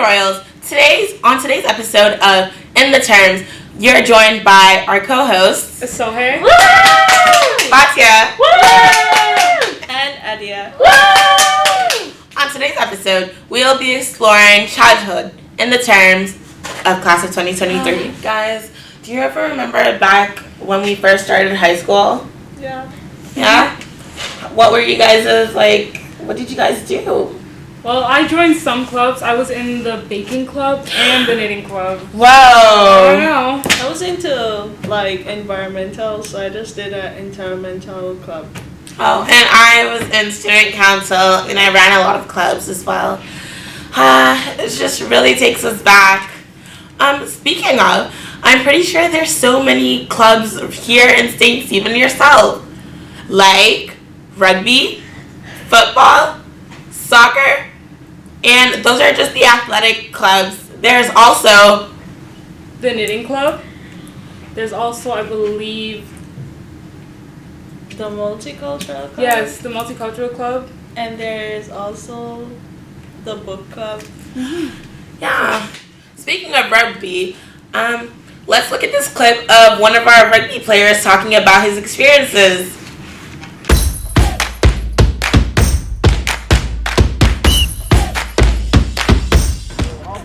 Royals. On today's episode of In the Terms, you're joined by our co-hosts Sohe, Batya, and Adia. On today's episode, we'll be exploring childhood in the terms of class of 2023. Guys, do you ever remember back when we first started high school? Yeah. Yeah? What were you guys' like, what did you guys do? Well, I joined some clubs. I was in the baking club and the knitting club. Whoa! I don't know. I was into like environmental, so I just did an environmental club. Oh, and I was in student council, and I ran a lot of clubs as well. It just really takes us back. Speaking of, I'm pretty sure there's so many clubs here in St. Stephen yourself. Like rugby, football, soccer, and those are just the athletic clubs. There's also the knitting club. There's also, I believe, the multicultural club. yes, the multicultural club. And there's also the book club. Yeah. Speaking of rugby, let's look at this clip of one of our rugby players talking about his experiences.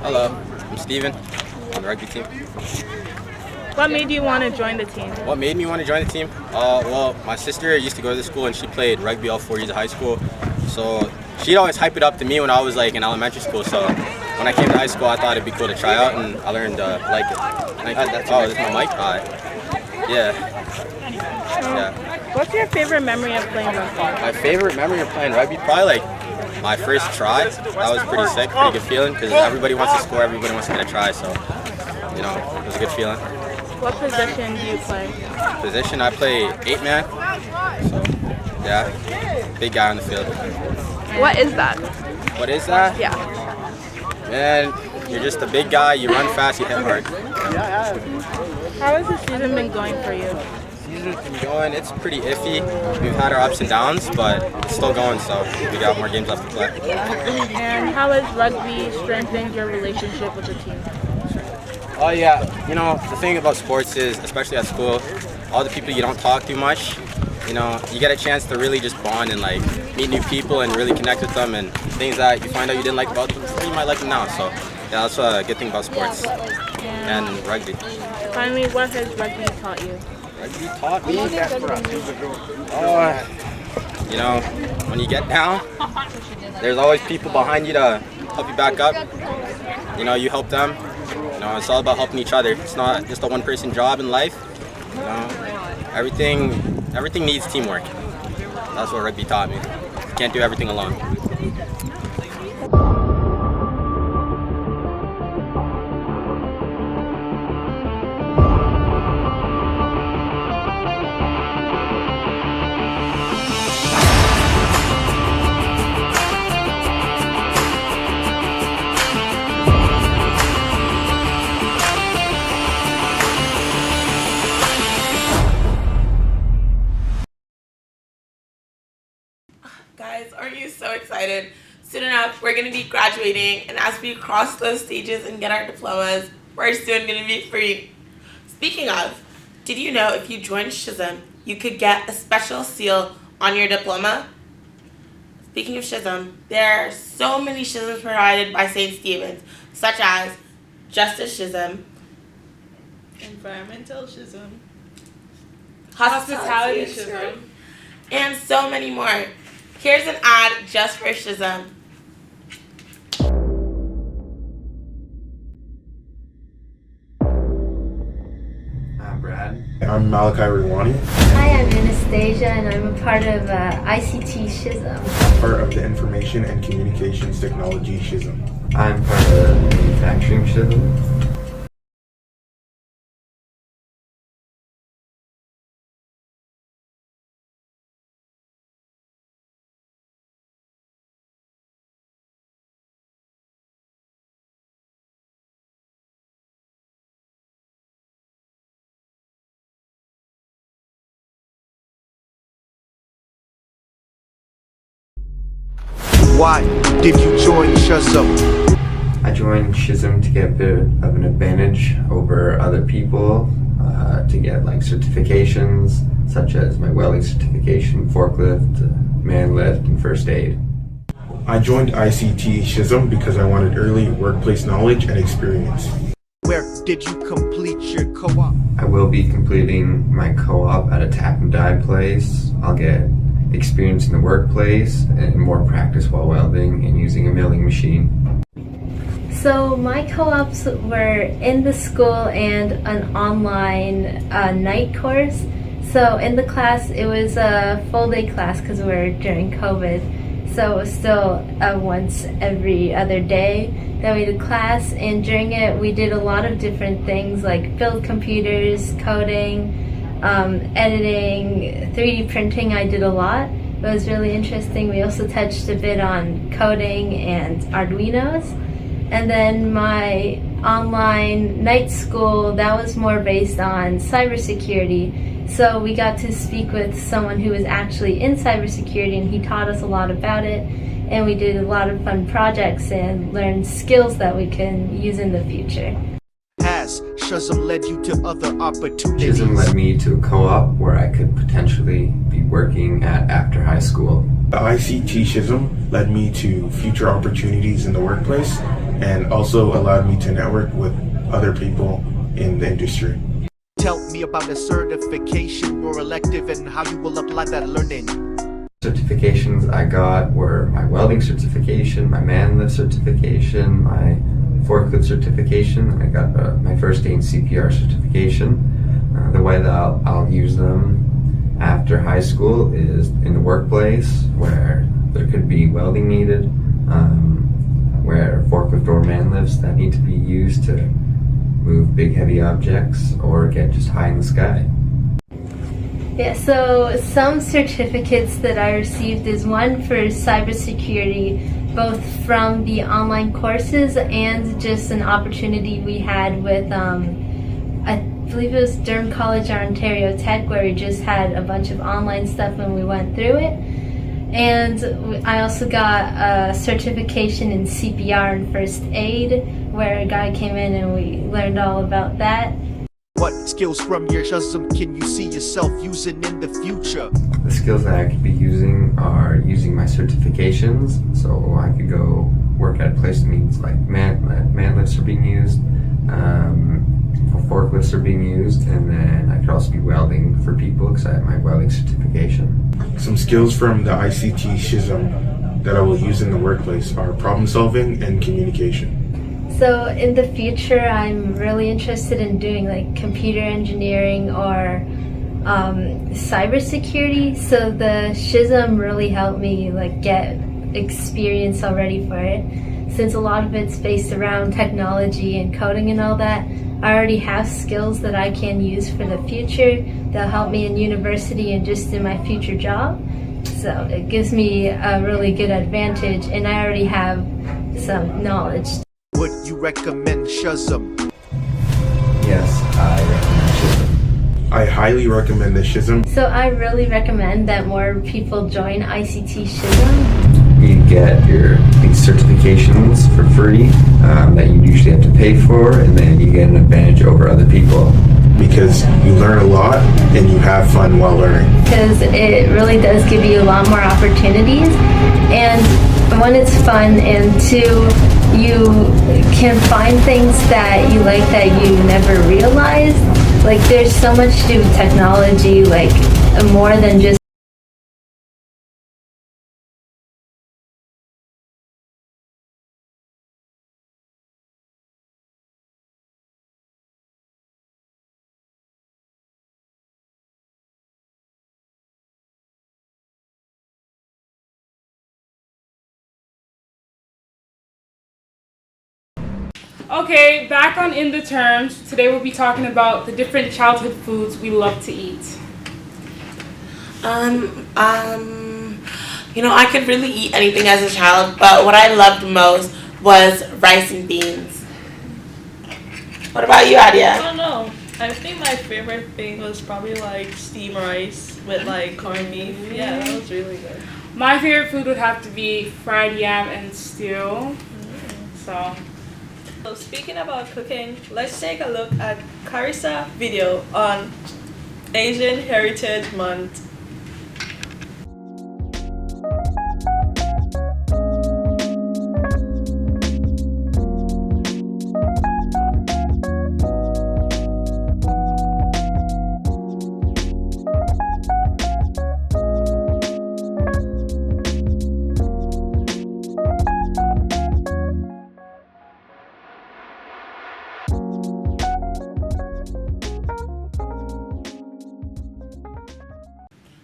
Hello, I'm Steven on the rugby team. What made you want to join the team? What made me want to join the team? Well, my sister used to go to the school and she played rugby all 4 years of high school. So she'd always hype it up to me when I was like in elementary school. So when I came to high school, I thought it'd be cool to try out, and I learned like it. Oh, this is my mic? Yeah. What's your favorite memory of playing rugby? My favorite memory of playing rugby, probably like my first try. That was pretty sick, pretty good feeling, because everybody wants to score, everybody wants to get a try. So, you know, it was a good feeling. What position do you play? Position, I play 8-man. So, yeah, big guy on the field. What is that? What is that? Yeah. Man, you're just a big guy, you run fast, you hit hard. How has the season been going for you? Season's been going, it's pretty iffy. We've had our ups and downs, but it's still going, so we got more games left to play. And how has rugby strengthened your relationship with the team? Oh yeah, you know, the thing about sports is, especially at school, all the people you don't talk to much, you know, you get a chance to really just bond and like meet new people and really connect with them, and things that you find out you didn't like about them before, you might like them now. So yeah, that's a good thing about sports and rugby. Finally, what has rugby taught you? Rugby taught me, you know, when you get down, there's always people behind you to help you back up. You know, you help them. You know, it's all about helping each other. It's not just a one-person job in life. You know, everything needs teamwork. That's what rugby taught me. You can't do everything alone. Guys, aren't you so excited? Soon enough, we're going to be graduating, and as we cross those stages and get our diplomas, we're soon going to be free. Speaking of, did you know if you joined SHISM, you could get a special seal on your diploma? Speaking of SHISM, there are so many SHISMs provided by St. Stephen's, such as Justice SHISM, Environmental SHISM, Hospitality SHISM, and so many more. Here's an ad just for SHISM. I'm Brad. I'm Malachi Rwani. Hi, I'm Anastasia, and I'm a part of ICT SHISM. Part of the Information and Communications Technology SHISM. I'm part of the manufacturing SHISM. Why did you join Shazam? I joined Schism to get a bit of an advantage over other people, to get like certifications such as my welding certification, forklift, man lift, and first aid. I joined ICT Schism because I wanted early workplace knowledge and experience. Where did you complete your co-op? I will be completing my co-op at a tap and die place. I'll get experience in the workplace and more practice while welding and using a milling machine. So my co-ops were in the school and an online night course. So in the class, it was a full day class because we're during COVID. So it was still once every other day that we did class. And during it, we did a lot of different things like build computers, coding, editing, 3D printing. I did a lot. It was really interesting. We also touched a bit on coding and Arduinos. And then my online night school, that was more based on cybersecurity. So we got to speak with someone who was actually in cybersecurity, and he taught us a lot about it. And we did a lot of fun projects and learned skills that we can use in the future. Has Schism led you to other opportunities? Schism led me to a co-op where I could potentially be working at after high school. The ICT Schism led me to future opportunities in the workplace and also allowed me to network with other people in the industry. Tell me about the certification or elective and how you will apply that learning. Certifications I got were my welding certification, my man lift certification, my forklift certification, and I got my first aid CPR certification. The way that I'll use them after high school is in the workplace where there could be welding needed, where forklift or man lifts that need to be used to move big heavy objects or get just high in the sky. Yeah, so some certificates that I received is one for cybersecurity, both from the online courses and just an opportunity we had with, I believe it was Durham College or Ontario Tech, where we just had a bunch of online stuff and we went through it. And I also got a certification in CPR and first aid, where a guy came in and we learned all about that. What skills from your Schism can you see yourself using in the future? The skills that I could be using are using my certifications, so I could go work at a place that means like man lifts are being used, forklifts are being used, and then I could also be welding for people because I have my welding certification. Some skills from the ICT Schism that I will use in the workplace are problem solving and communication. So in the future, I'm really interested in doing like computer engineering or cybersecurity. So the Schism really helped me like get experience already for it. Since a lot of it's based around technology and coding and all that, I already have skills that I can use for the future that'll help me in university and just in my future job. So it gives me a really good advantage, and I already have some knowledge. Would you recommend Schism? Yes, I recommend Schism. I highly recommend the Schism. So I really recommend that more people join ICT Schism. You get these certifications for free that you usually have to pay for, and then you get an advantage over other people. Because you learn a lot and you have fun while learning. Because it really does give you a lot more opportunities, and one, it's fun, and two, you can find things that you like that you never realized. Like there's so much to do with technology, like more than just Okay, back on In the Terms. Today we'll be talking about the different childhood foods we love to eat. I could really eat anything as a child, but what I loved most was rice and beans. What about you, I Adia? don't know. I think my favorite thing was probably like steamed rice with like corned beef. Yeah, that was really good. My favorite food would have to be fried yam and stew. So, So speaking about cooking, let's take a look at Carissa video on Asian Heritage Month.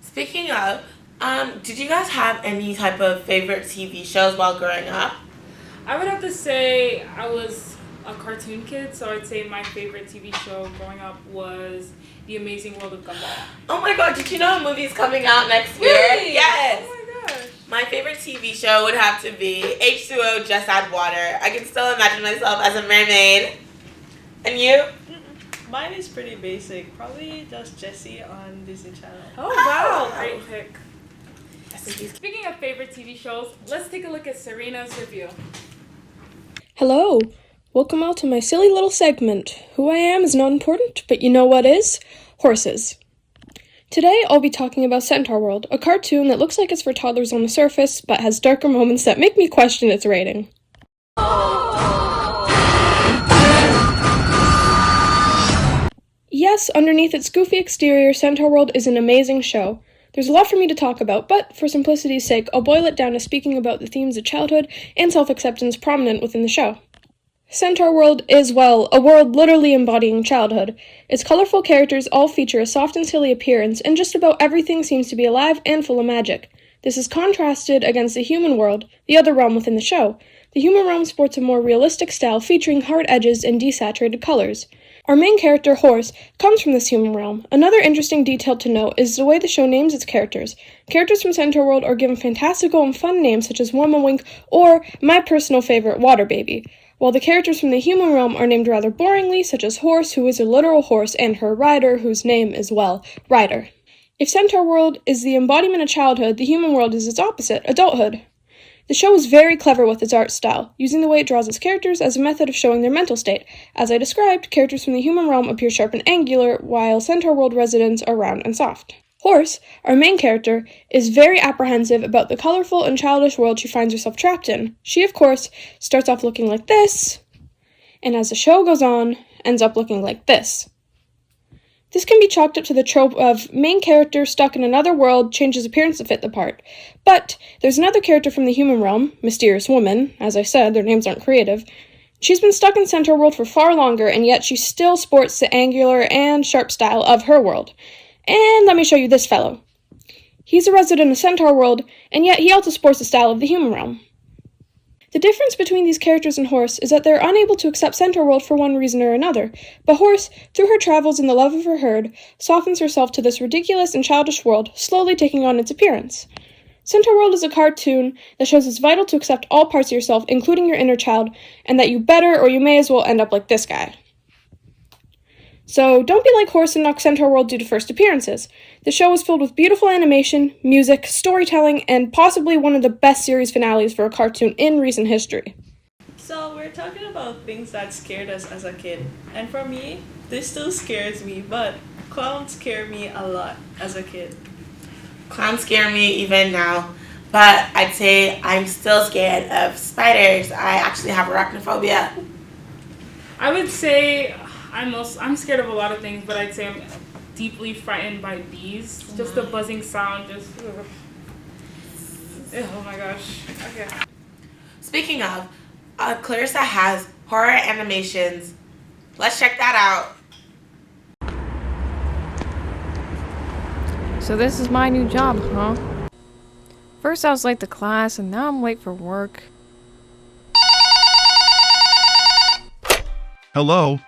Speaking of, did you guys have any type of favorite TV shows while growing up? I would have to say I was a cartoon kid, so I'd say my favorite TV show growing up was The Amazing World of Gumball. Oh my god, did you know a movie's coming out next year? Really? Yes! Oh my gosh. My favorite TV show would have to be H2O Just Add Water. I can still imagine myself as a mermaid. And you? Mine is pretty basic. Probably just Jessie on Disney Channel. Oh wow, great pick. Speaking of favorite TV shows, let's take a look at Serena's review. Hello! Welcome all to my silly little segment. Who I am is not important, but you know what is? Horses. Today I'll be talking about Centaur World, a cartoon that looks like it's for toddlers on the surface, but has darker moments that make me question its rating. Yes, underneath its goofy exterior, Centaur World is an amazing show. There's a lot for me to talk about, but for simplicity's sake, I'll boil it down to speaking about the themes of childhood and self-acceptance prominent within the show. Centaur World is, well, a world literally embodying childhood. Its colorful characters all feature a soft and silly appearance, and just about everything seems to be alive and full of magic. This is contrasted against the human world, the other realm within the show. The human realm sports a more realistic style featuring hard edges and desaturated colors. Our main character, Horse, comes from this human realm. Another interesting detail to note is the way the show names its characters. Characters from Centaur World are given fantastical and fun names such as Womawink or, my personal favorite, Water Baby, while the characters from the human realm are named rather boringly, such as Horse, who is a literal horse, and her rider, whose name is, well, Ryder. If Centaur World is the embodiment of childhood, the human world is its opposite, adulthood. The show is very clever with its art style, using the way it draws its characters as a method of showing their mental state. As I described, characters from the human realm appear sharp and angular, while Centaur World residents are round and soft. Horse, our main character, is very apprehensive about the colorful and childish world she finds herself trapped in. She, of course, starts off looking like this, and as the show goes on, ends up looking like this. This can be chalked up to the trope of main character stuck in another world changes appearance to fit the part. But there's another character from the human realm, Mysterious Woman. As I said, their names aren't creative. She's been stuck in Centaur World for far longer, and yet she still sports the angular and sharp style of her world. And let me show you this fellow. He's a resident of Centaur World, and yet he also sports the style of the human realm. The difference between these characters and Horse is that they're unable to accept Centaur World for one reason or another, but Horse, through her travels and the love of her herd, softens herself to this ridiculous and childish world, slowly taking on its appearance. Centaur World is a cartoon that shows it's vital to accept all parts of yourself, including your inner child, and that you better or you may as well end up like this guy. So don't be like Horse and knock Centaur World due to first appearances. The show is filled with beautiful animation, music, storytelling, and possibly one of the best series finales for a cartoon in recent history. So we're talking about things that scared us as a kid. And for me, this still scares me, but clowns scare me a lot as a kid. Clowns scare me even now, but I'd say I'm still scared of spiders. I actually have arachnophobia. I would say I'm scared of a lot of things, but I'd say I'm deeply frightened by bees. Just the buzzing sound, just ugh. Oh my gosh. Okay. Speaking of, Clarissa has horror animations. Let's check that out. So this is my new job, huh? First I was late to class, and now I'm late for work. Hello?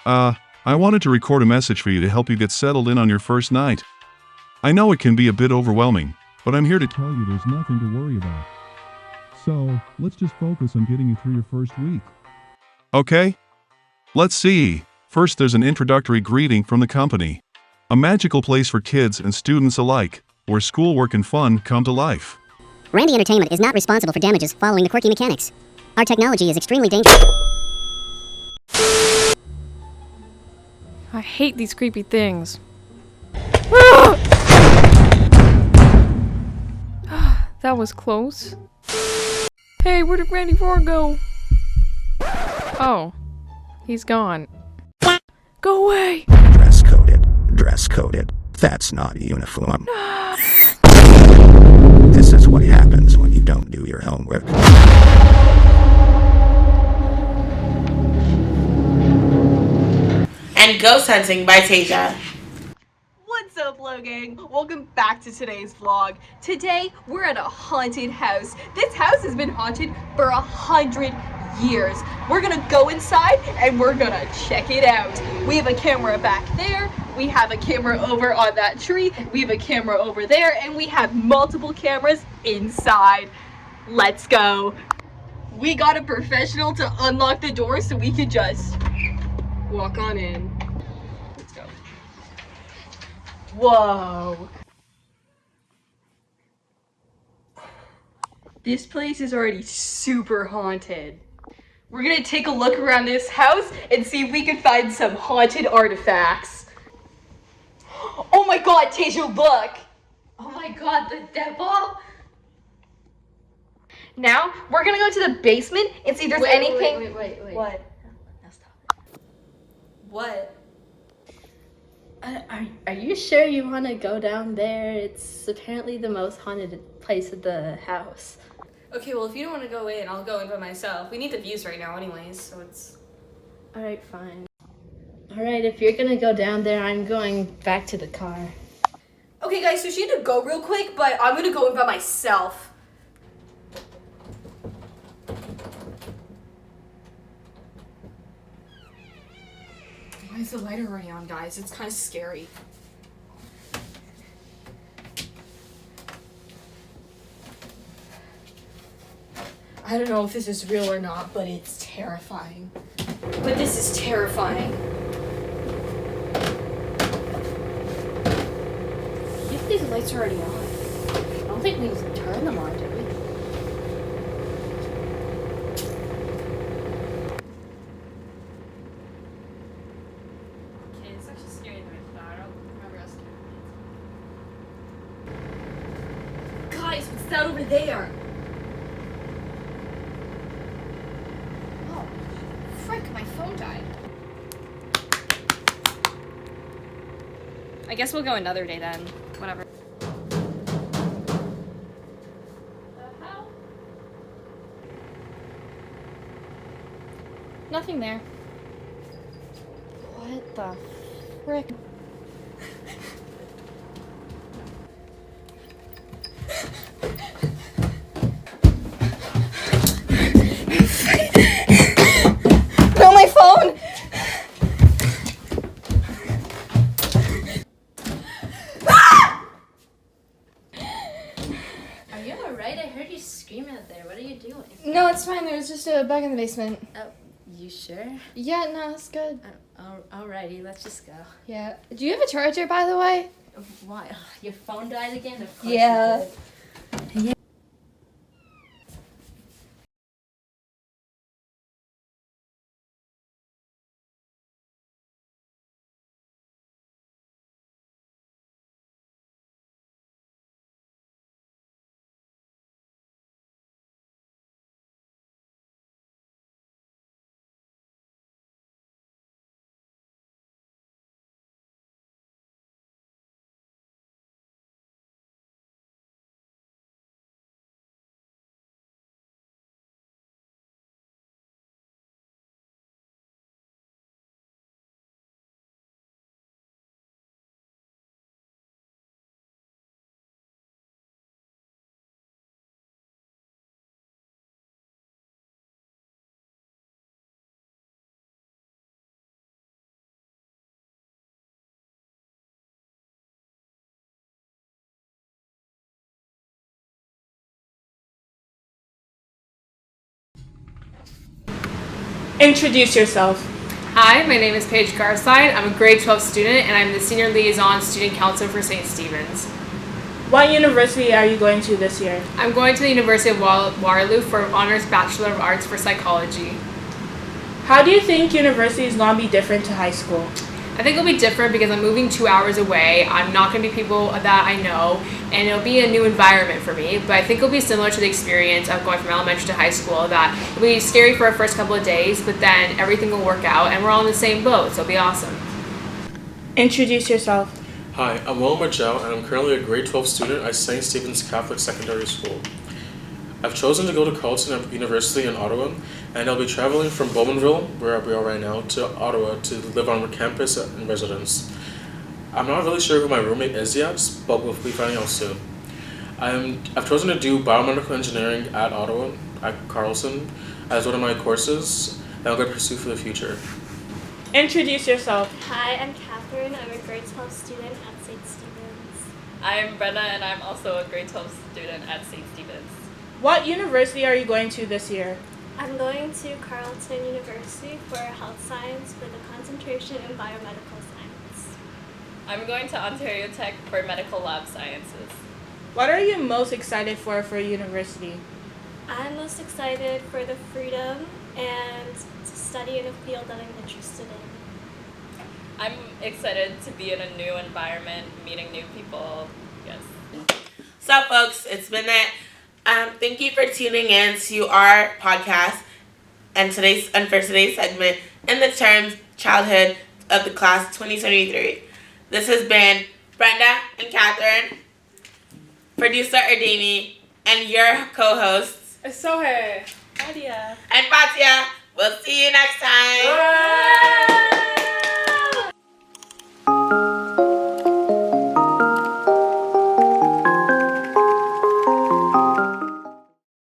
I wanted to record a message for you to help you get settled in on your first night. I know it can be a bit overwhelming, but I'm here to tell you there's nothing to worry about. So, let's just focus on getting you through your first week. Okay? Let's see. First, there's an introductory greeting from the company. A magical place for kids and students alike, where schoolwork and fun come to life. Randy Entertainment is not responsible for damages following the quirky mechanics. Our technology is extremely dangerous. I hate these creepy things. That was close. Hey, where did Randy Four go? Oh, he's gone. Go away! Dress coded. Dress coded. That's not uniform. This is what happens when you don't do your homework. And Ghost Hunting by Tasia. What's up, Logang? Welcome back to today's vlog. Today, we're at a haunted house. This house has been haunted for 100 years. We're gonna go inside and we're gonna check it out. We have a camera back there, we have a camera over on that tree, we have a camera over there, and we have multiple cameras inside. Let's go. We got a professional to unlock the door so we could just walk on in. Let's go. Whoa. This place is already super haunted. We're gonna take a look around this house and see if we can find some haunted artifacts. Oh my god, Tasia, look! Oh my god, the devil! Now, we're gonna go to the basement and see if there's anything. Wait. What? Now stop. What? Are you sure you want to go down there? It's apparently the most haunted place of the house. Okay, well, if you don't want to go in, I'll go in by myself. We need the views right now anyways, so it's... Alright, fine. Alright, if you're gonna go down there, I'm going back to the car. Okay, guys, so she had to go real quick, but I'm gonna go in by myself. Why is the light already on, guys? It's kind of scary. I don't know if this is real or not, but it's terrifying. But this is terrifying. If these lights are already on, I don't think we need to turn them on, do we? Okay, it's actually scary than I thought. I don't remember us doing it. Guys, what's that over there? Frick, my phone died. I guess we'll go another day then. Whatever. Nothing there. What the frick? No, my phone! Are you alright? I heard you scream out there. What are you doing? No, it's fine. There's just a bug in the basement. Oh, you sure? Yeah, no, it's good. Alrighty, let's just go. Yeah. Do you have a charger, by the way? Why? Your phone died again? Of course Yeah. it did. Yeah. Introduce yourself. Hi, my name is Paige Garside. I'm a grade 12 student and I'm the senior liaison student council for St. Stephen's. What university are you going to this year? I'm going to the University of Waterloo for Honors Bachelor of Arts for Psychology. How do you think university is going to be different to high school? I think it'll be different because I'm moving 2 hours away. I'm not going to be people that I know, and it'll be a new environment for me. But I think it'll be similar to the experience of going from elementary to high school, that it'll be scary for our first couple of days, but then everything will work out, and we're all in the same boat, so it'll be awesome. Introduce yourself. Hi, I'm Will Margell, and I'm currently a grade 12 student at St. Stephen's Catholic Secondary School. I've chosen to go to Carleton University in Ottawa, and I'll be traveling from Bowmanville, where we are right now, to Ottawa to live on campus in residence. I'm not really sure who my roommate is yet, but we'll be finding out soon. I've chosen to do biomedical engineering at Ottawa, at Carleton, as one of my courses, and I'm going to pursue for the future. Introduce yourself. Hi, I'm Catherine. I'm a grade 12 student at St. Stephen's. I'm Brenna, and I'm also a grade 12 student at St. Stephen's. What university are you going to this year? I'm going to Carleton University for health science with a concentration in biomedical science. I'm going to Ontario Tech for medical lab sciences. What are you most excited for university? I'm most excited for the freedom and to study in a field that I'm interested in. I'm excited to be in a new environment, meeting new people. Yes. So, folks, it's been it. Thank you for tuning in to our podcast and for today's segment in the terms childhood of the class 2023. This has been Brenda and Catherine, producer Ademi, and your co-hosts Sohe, Nadia, and Fatia. We'll see you next time. Bye.